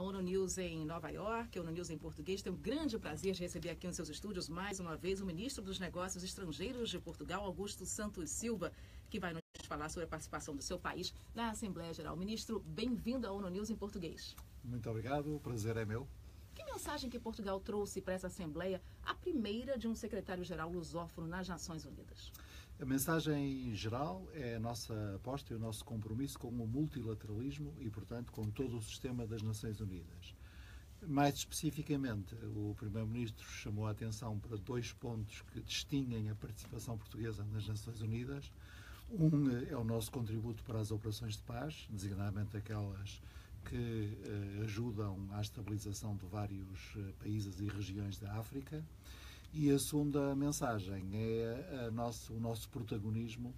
a ONU News em Nova York, a ONU News em português. Tenho um grande prazer de receber aqui nos seus estúdios, mais uma vez, o ministro dos Negócios Estrangeiros de Portugal, Augusto Santos Silva, que vai nos falar sobre a participação do seu país na Assembleia Geral. Ministro, bem-vindo à ONU News em português. Muito obrigado, o prazer é meu. Que mensagem que Portugal trouxe para essa Assembleia, a primeira de um secretário-geral lusófono nas Nações Unidas? A mensagem geral é a nossa aposta e o nosso compromisso com o multilateralismo e, portanto, com todo o sistema das Nações Unidas. Mais especificamente, o Primeiro-Ministro chamou a atenção para dois pontos que distinguem a participação portuguesa nas Nações Unidas. Um é o nosso contributo para as operações de paz, designadamente aquelas que ajudam à estabilização de vários países e regiões da África. E a segunda mensagem é o nosso protagonismo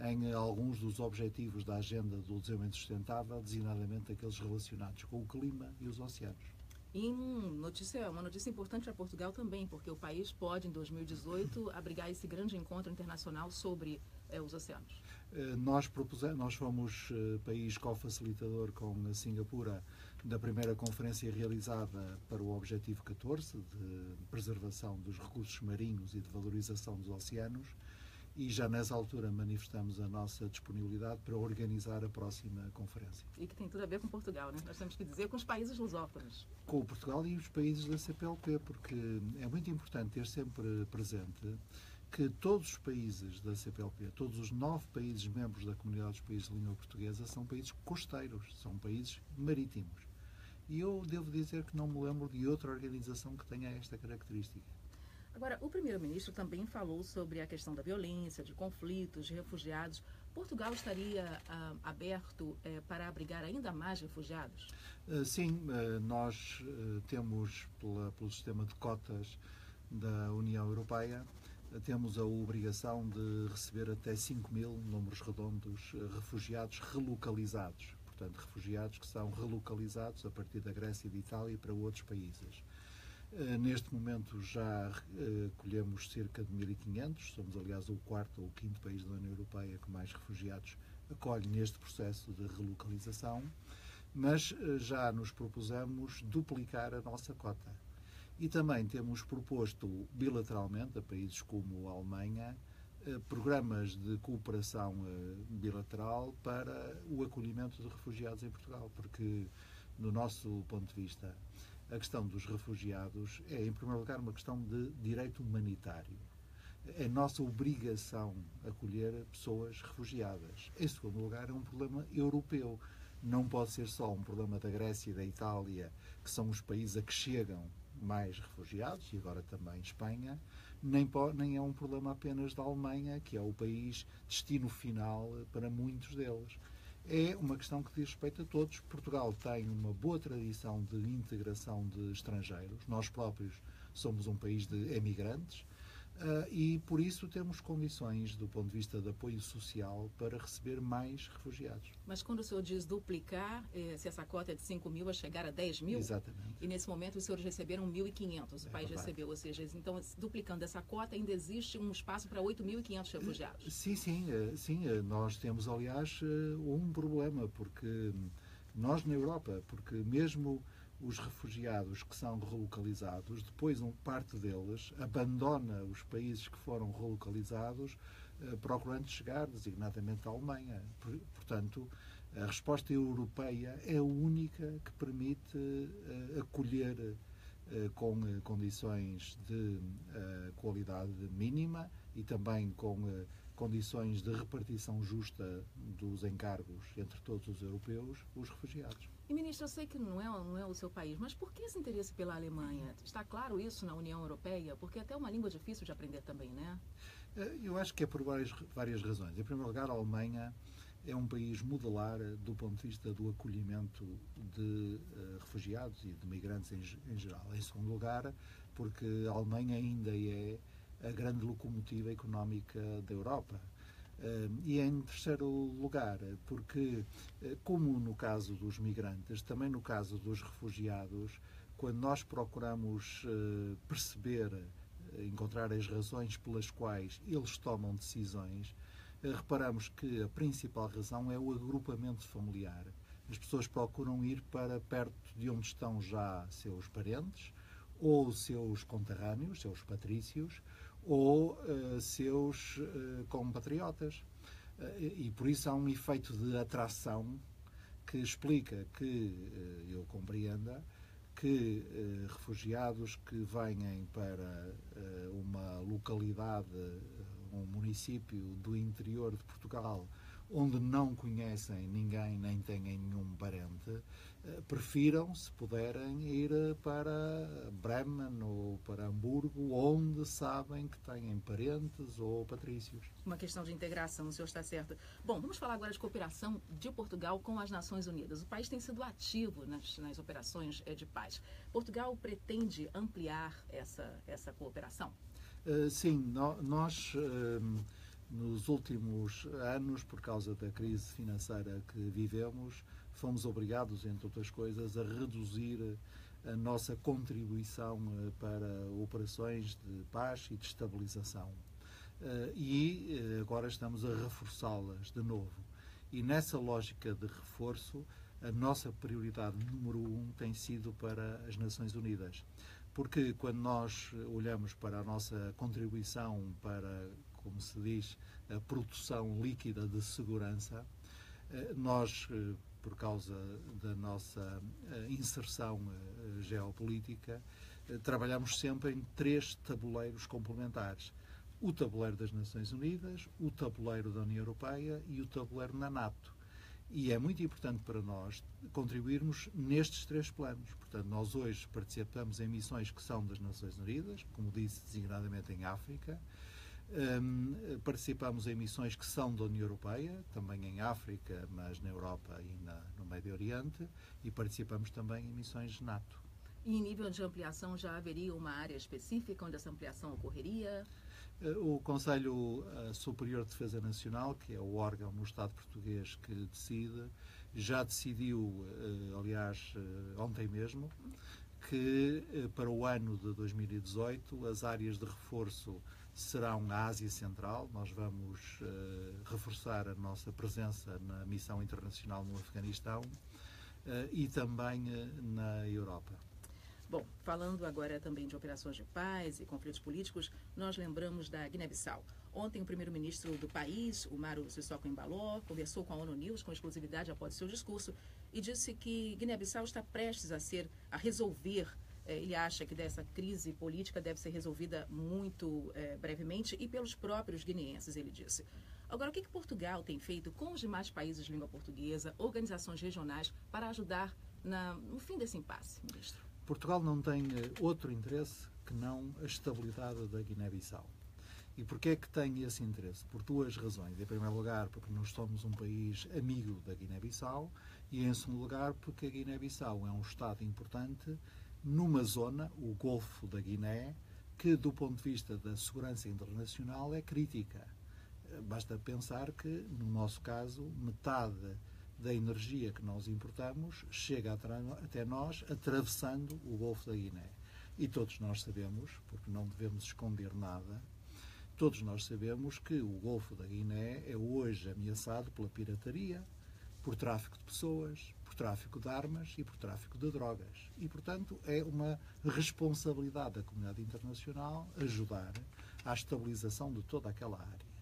em alguns dos objetivos da Agenda do Desenvolvimento Sustentável, designadamente aqueles relacionados com o clima e os oceanos. E uma notícia importante para Portugal também, porque o país pode, em 2018, abrigar esse grande encontro internacional sobre os oceanos. Nós fomos país co-facilitador com a Singapura da primeira conferência realizada para o Objetivo 14, de preservação dos recursos marinhos e de valorização dos oceanos, e já nessa altura manifestamos a nossa disponibilidade para organizar a próxima conferência. E que tem tudo a ver com Portugal, né? Nós temos que dizer com os países lusófonos. Com Portugal e os países da CPLP, porque é muito importante ter sempre presente que todos os países da CPLP, todos os 9 países membros da Comunidade dos Países de Língua Portuguesa, são países costeiros, são países marítimos. E eu devo dizer que não me lembro de outra organização que tenha esta característica. Agora, o primeiro-ministro também falou sobre a questão da violência, de conflitos, de refugiados. Portugal estaria aberto para abrigar ainda mais refugiados? Sim, nós temos, pelo sistema de cotas da União Europeia, temos a obrigação de receber até 5.000, números redondos, refugiados relocalizados. Portanto, refugiados que são relocalizados a partir da Grécia e de Itália para outros países. Neste momento já acolhemos cerca de 1.500, somos aliás o quarto ou o quinto país da União Europeia que mais refugiados acolhe neste processo de relocalização, mas já nos propusemos duplicar a nossa cota. E também temos proposto bilateralmente a países como a Alemanha programas de cooperação bilateral para o acolhimento de refugiados em Portugal, porque, no nosso ponto de vista, a questão dos refugiados é, em primeiro lugar, uma questão de direito humanitário. É nossa obrigação acolher pessoas refugiadas. Em segundo lugar, é um problema europeu. Não pode ser só um problema da Grécia e da Itália, que são os países a que chegam mais refugiados, e agora também Espanha, nem é um problema apenas da Alemanha, que é o país destino final para muitos deles. É uma questão que diz respeito a todos. Portugal tem uma boa tradição de integração de estrangeiros. Nós próprios somos um país de emigrantes e, por isso, temos condições, do ponto de vista de apoio social, para receber mais refugiados. Mas quando o senhor diz duplicar, se essa cota é de 5.000 a chegar a 10.000? Exatamente. E, nesse momento, os senhores receberam 1.500, o país recebeu. Ou seja, então, duplicando essa cota, ainda existe um espaço para 8.500 refugiados? Sim. Nós temos, aliás, um problema, porque nós na Europa, porque mesmo os refugiados que são relocalizados, depois parte deles abandona os países que foram relocalizados, procurando chegar designadamente à Alemanha. Portanto, a resposta europeia é a única que permite acolher com condições de qualidade mínima e também com condições de repartição justa dos encargos entre todos os europeus, os refugiados. E, ministro, eu sei que não é o seu país, mas por que esse interesse pela Alemanha? Está claro isso na União Europeia? Porque é até uma língua difícil de aprender também, né? Eu acho que é por várias razões. Em primeiro lugar, a Alemanha é um país modelar do ponto de vista do acolhimento de refugiados e de migrantes em geral. Em segundo lugar, porque a Alemanha ainda é a grande locomotiva económica da Europa. E em terceiro lugar, porque, como no caso dos migrantes, também no caso dos refugiados, quando nós procuramos perceber, encontrar as razões pelas quais eles tomam decisões, reparamos que a principal razão é o agrupamento familiar. As pessoas procuram ir para perto de onde estão já seus parentes, ou seus conterrâneos, seus patrícios, ou seus compatriotas. E por isso há um efeito de atração que explica que, eu compreenda, que refugiados que venham para uma localidade, um município do interior de Portugal, onde não conhecem ninguém nem têm nenhum parente, prefiram, se puderem, ir para Bremen ou para Hamburgo, onde sabem que têm parentes ou patrícios. Uma questão de integração, o senhor está certo. Bom, vamos falar agora de cooperação de Portugal com as Nações Unidas. O país tem sido ativo nas operações de paz. Portugal pretende ampliar essa cooperação? Sim, nós... Nos últimos anos, por causa da crise financeira que vivemos, fomos obrigados, entre outras coisas, a reduzir a nossa contribuição para operações de paz e de estabilização. E agora estamos a reforçá-las de novo. E nessa lógica de reforço, a nossa prioridade número 1 tem sido para as Nações Unidas. Porque quando nós olhamos para a nossa contribuição para, como se diz, a produção líquida de segurança, nós, por causa da nossa inserção geopolítica, trabalhamos sempre em 3 tabuleiros complementares. O tabuleiro das Nações Unidas, o tabuleiro da União Europeia e o tabuleiro na NATO. E é muito importante para nós contribuirmos nestes 3 planos. Portanto, nós hoje participamos em missões que são das Nações Unidas, como disse, designadamente em África. Participamos em missões que são da União Europeia, também em África, mas na Europa e no Médio Oriente, e participamos também em missões NATO. E em nível de ampliação, já haveria uma área específica onde essa ampliação ocorreria? O Conselho Superior de Defesa Nacional, que é o órgão no Estado português que decide, já decidiu, aliás, ontem mesmo, que para o ano de 2018 as áreas de reforço serão a Ásia Central. Nós vamos reforçar a nossa presença na missão internacional no Afeganistão e também na Europa. Bom, falando agora também de operações de paz e conflitos políticos, nós lembramos da Guiné-Bissau. Ontem, o primeiro-ministro do país, Umaru Sissoko Embaló, conversou com a ONU News com exclusividade após seu discurso e disse que Guiné-Bissau está prestes a resolver. Ele acha que dessa crise política deve ser resolvida muito brevemente e pelos próprios guineenses, ele disse. Agora, o que Portugal tem feito com os demais países de língua portuguesa, organizações regionais, para ajudar no fim desse impasse, ministro? Portugal não tem outro interesse que não a estabilidade da Guiné-Bissau. E porquê é que tem esse interesse? Por 2 razões. Em primeiro lugar, porque nós somos um país amigo da Guiné-Bissau e, em segundo lugar, porque a Guiné-Bissau é um Estado importante numa zona, o Golfo da Guiné, que, do ponto de vista da segurança internacional, é crítica. Basta pensar que, no nosso caso, metade da energia que nós importamos chega até nós atravessando o Golfo da Guiné. E todos nós sabemos, porque não devemos esconder nada, todos nós sabemos que o Golfo da Guiné é hoje ameaçado pela pirataria, por tráfico de pessoas, por tráfico de armas e por tráfico de drogas. E, portanto, é uma responsabilidade da comunidade internacional ajudar à estabilização de toda aquela área.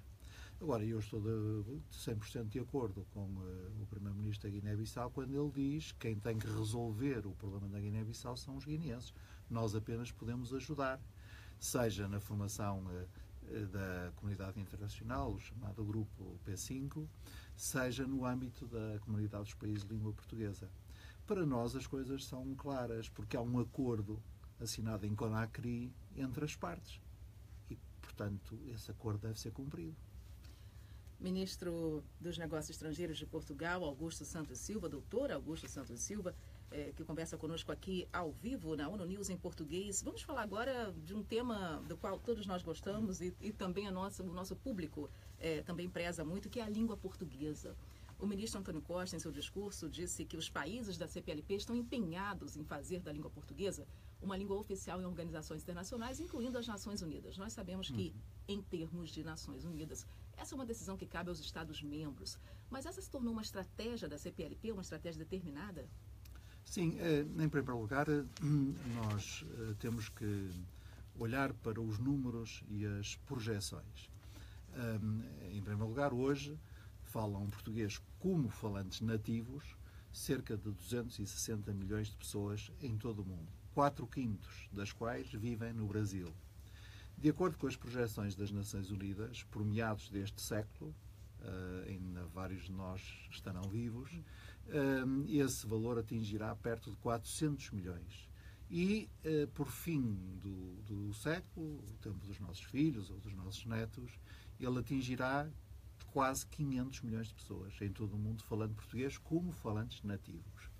Agora, eu estou de 100% de acordo com o Primeiro-Ministro da Guiné-Bissau quando ele diz que quem tem que resolver o problema da Guiné-Bissau são os guineenses. Nós apenas podemos ajudar, seja na formação da comunidade internacional, o chamado Grupo P5, seja no âmbito da comunidade dos países de língua portuguesa. Para nós as coisas são claras, porque há um acordo assinado em Conakry entre as partes. E, portanto, esse acordo deve ser cumprido. Ministro dos Negócios Estrangeiros de Portugal, Augusto Santos Silva, doutor Augusto Santos Silva, que conversa conosco aqui ao vivo na ONU News em português. Vamos falar agora de um tema do qual todos nós gostamos e também o nosso público também preza muito, que é a língua portuguesa. O ministro Antônio Costa, em seu discurso, disse que os países da CPLP estão empenhados em fazer da língua portuguesa uma língua oficial em organizações internacionais, incluindo as Nações Unidas. Nós sabemos que, em termos de Nações Unidas, essa é uma decisão que cabe aos Estados-membros. Mas essa se tornou uma estratégia da CPLP, uma estratégia determinada? Sim, em primeiro lugar, nós temos que olhar para os números e as projeções. Em primeiro lugar, hoje falam português como falantes nativos cerca de 260 milhões de pessoas em todo o mundo, 4/5 das quais vivem no Brasil. De acordo com as projeções das Nações Unidas, por meados deste século, ainda vários de nós estarão vivos, esse valor atingirá perto de 400 milhões. E, por fim do século, o tempo dos nossos filhos ou dos nossos netos, ele atingirá quase 500 milhões de pessoas em todo o mundo falando português como falantes nativos.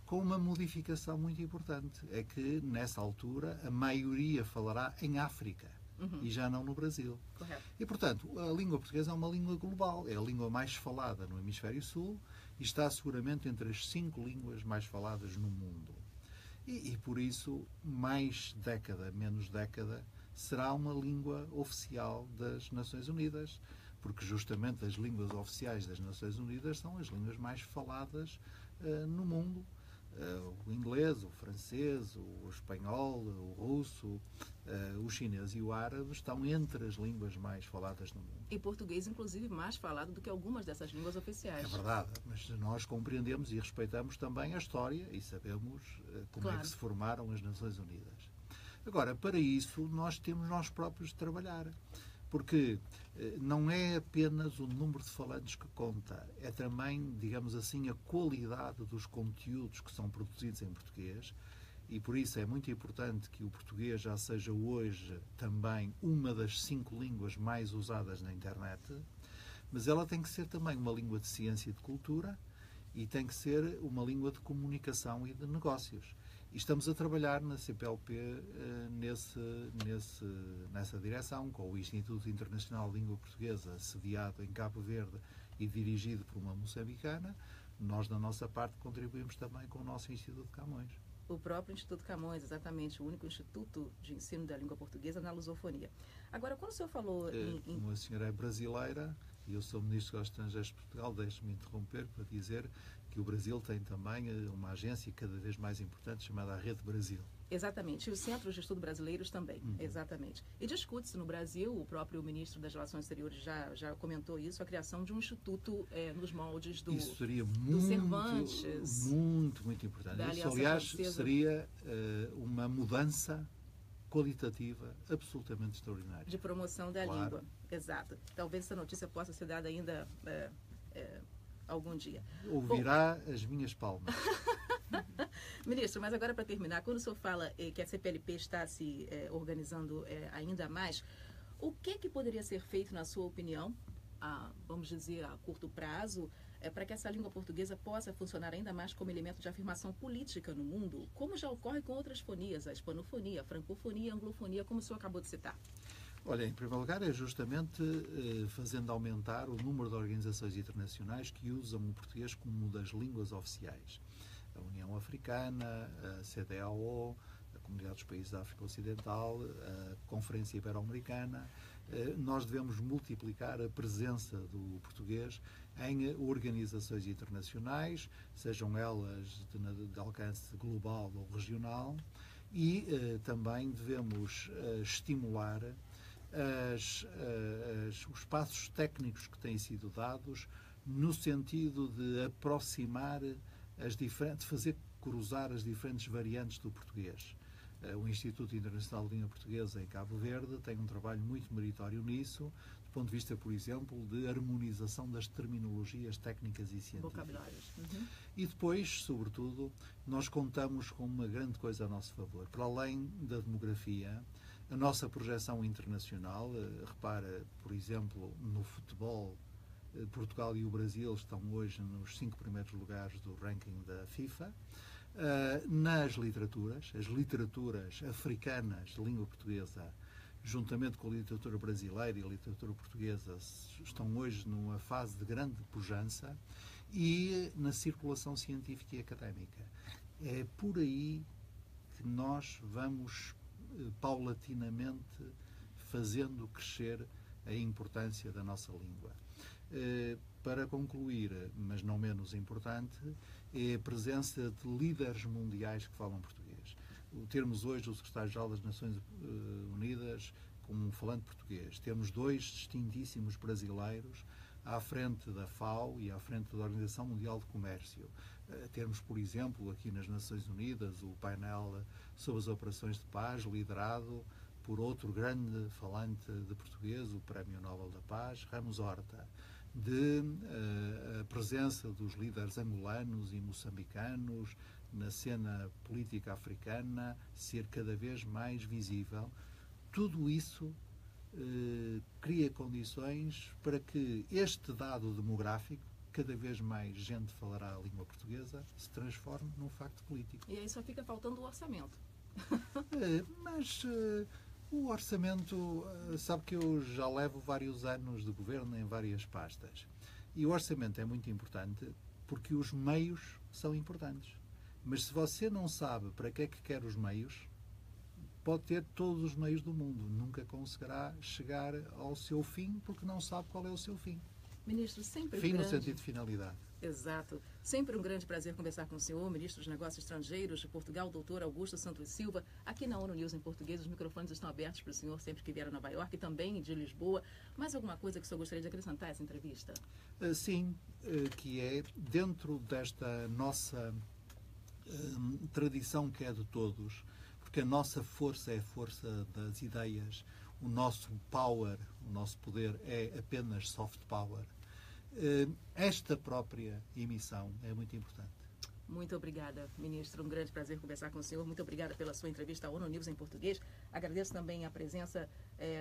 Com uma modificação muito importante, é que, nessa altura, a maioria falará em África e já não no Brasil. Correto. E, portanto, a língua portuguesa é uma língua global, é a língua mais falada no Hemisfério Sul e está seguramente entre as 5 línguas mais faladas no mundo. E por isso, mais década, menos década, será uma língua oficial das Nações Unidas, porque justamente as línguas oficiais das Nações Unidas são as línguas mais faladas no mundo. O inglês, o francês, o espanhol, o russo, o chinês e o árabe estão entre as línguas mais faladas no mundo. E português, inclusive, mais falado do que algumas dessas línguas oficiais. É verdade, mas nós compreendemos e respeitamos também a história e sabemos como é que se formaram as Nações Unidas. Agora, para isso, nós temos nós próprios de trabalhar. Porque não é apenas o número de falantes que conta, é também, digamos assim, a qualidade dos conteúdos que são produzidos em português e por isso é muito importante que o português já seja hoje também uma das 5 línguas mais usadas na internet, mas ela tem que ser também uma língua de ciência e de cultura e tem que ser uma língua de comunicação e de negócios. E estamos a trabalhar na CPLP nessa direção, com o Instituto Internacional de Língua Portuguesa, sediado em Cabo Verde e dirigido por uma moçambicana. Nós, da nossa parte, contribuímos também com o nosso Instituto de Camões. O próprio Instituto Camões, exatamente, o único instituto de ensino da língua portuguesa na lusofonia. Agora, quando o senhor falou Como a senhora é brasileira e eu sou Ministro dos Estrangeiros de Portugal, deixe-me interromper para dizer que o Brasil tem também uma agência cada vez mais importante chamada a Rede Brasil. Exatamente, e os centros de estudo brasileiros também, exatamente. E discute-se no Brasil, o próprio ministro das Relações Exteriores já comentou isso, a criação de um instituto nos moldes do Isso seria Cervantes. Muito importante. Isso, aliás, seria uma mudança qualitativa absolutamente extraordinária. De promoção da língua, exato. Talvez essa notícia possa ser dada ainda algum dia. Ouvirá as minhas palmas. Ministro, mas agora para terminar, quando o senhor fala que a CPLP está se organizando ainda mais, o que poderia ser feito, na sua opinião, vamos dizer, a curto prazo, para que essa língua portuguesa possa funcionar ainda mais como elemento de afirmação política no mundo, como já ocorre com outras fonias, a hispanofonia, a francofonia, a anglofonia, como o senhor acabou de citar? Olha, em primeiro lugar, é justamente fazendo aumentar o número de organizações internacionais que usam o português como uma das línguas oficiais. A União Africana, a CEDEAO, a Comunidade dos Países da África Ocidental, a Conferência Ibero-Americana. Nós devemos multiplicar a presença do português em organizações internacionais, sejam elas de alcance global ou regional, e também devemos estimular os passos técnicos que têm sido dados no sentido de aproximar de fazer cruzar as diferentes variantes do português. O Instituto Internacional de Língua Portuguesa em Cabo Verde tem um trabalho muito meritório nisso, do ponto de vista, por exemplo, de harmonização das terminologias técnicas e científicas. Vocabulários. E depois, sobretudo, nós contamos com uma grande coisa a nosso favor. Para além da demografia, a nossa projeção internacional, repara, por exemplo, no futebol, Portugal e o Brasil estão hoje nos 5 primeiros lugares do ranking da FIFA. Nas literaturas, as literaturas africanas de língua portuguesa, juntamente com a literatura brasileira e a literatura portuguesa, estão hoje numa fase de grande pujança e na circulação científica e académica. É por aí que nós vamos paulatinamente fazendo crescer a importância da nossa língua. Para concluir, mas não menos importante, é a presença de líderes mundiais que falam português. Termos hoje o secretário-geral das Nações Unidas como um falante português. Temos 2 distintíssimos brasileiros à frente da FAO e à frente da Organização Mundial de Comércio. Termos, por exemplo, aqui nas Nações Unidas, o painel sobre as operações de paz, liderado por outro grande falante de português, o Prémio Nobel da Paz, Ramos Horta, de a presença dos líderes angolanos e moçambicanos na cena política africana ser cada vez mais visível. Tudo isso cria condições para que este dado demográfico, cada vez mais gente falará a língua portuguesa, se transforme num facto político. E aí só fica faltando o orçamento. Mas o orçamento, sabe que eu já levo vários anos de governo em várias pastas. E o orçamento é muito importante porque os meios são importantes. Mas se você não sabe para que é que quer os meios, pode ter todos os meios do mundo. Nunca conseguirá chegar ao seu fim porque não sabe qual é o seu fim. Ministro, sempre fim no sentido de finalidade. Exato. Sempre um grande prazer conversar com o senhor, ministro dos Negócios Estrangeiros de Portugal, doutor Augusto Santos Silva, aqui na ONU News em português. Os microfones estão abertos para o senhor sempre que vier a Nova York e também de Lisboa. Mais alguma coisa que o senhor gostaria de acrescentar a essa entrevista? Sim, que é dentro desta nossa tradição que é de todos, porque a nossa força é a força das ideias, o nosso power, o nosso poder é apenas soft power. Esta própria emissão é muito importante. Muito obrigada, ministro. Um grande prazer conversar com o senhor. Muito obrigada pela sua entrevista à ONU News em português. Agradeço também a presença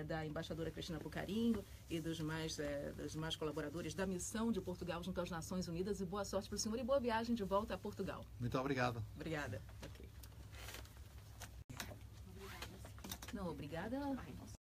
da embaixadora Cristina Pucarinho e dos demais colaboradores da missão de Portugal junto às Nações Unidas. E boa sorte para o senhor e boa viagem de volta a Portugal. Muito obrigado. Obrigada. Okay. Não, obrigada.